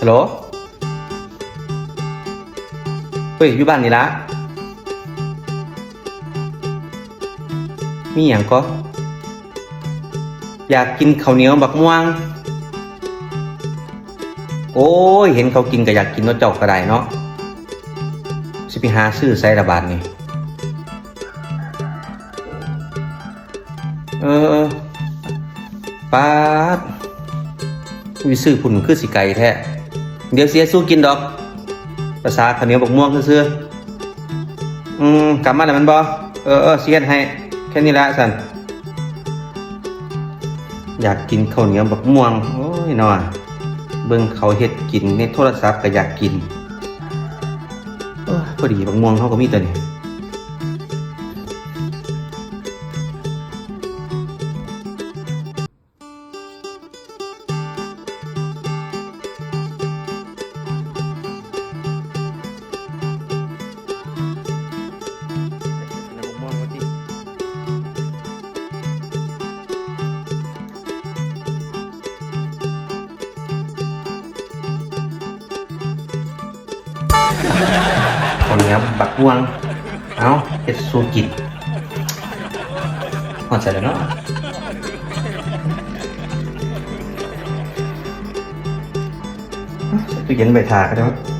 ฮัลโหลเฮ้ยอยู่บ้านนี่ละมีอย่างก็อยากกินข้าวเหนียวบักม่วงโอ้ยเห็นเขากินก็อยากกินเนาะเจ้าก็ได้เนาะสิไปหาซื้อใส่ระบาดนี่ป๊าดวิซื้อพุ่นคือสิไก่แท้เดี๋ยวเสียสู้กินดอกภาษาข้าวเหนียวบักม่วงซื่อกลับมาแล้วมันบ่เสียดให้แค่นี้ละสันอยากกินข้าวเหนียวบักม่วงโอ้ยนอนเบิ่งเขาเฮ็ดกินในโทรศัพท์ก็อยากกินพอดีบักม่วงเขาก็มีตัวนี้ข้าวเหนียวบักม่วงเอาเฮ็ดสู้กินหอดใส่แล้วเนาะใส่ตู้เย็นใบถาก็ได้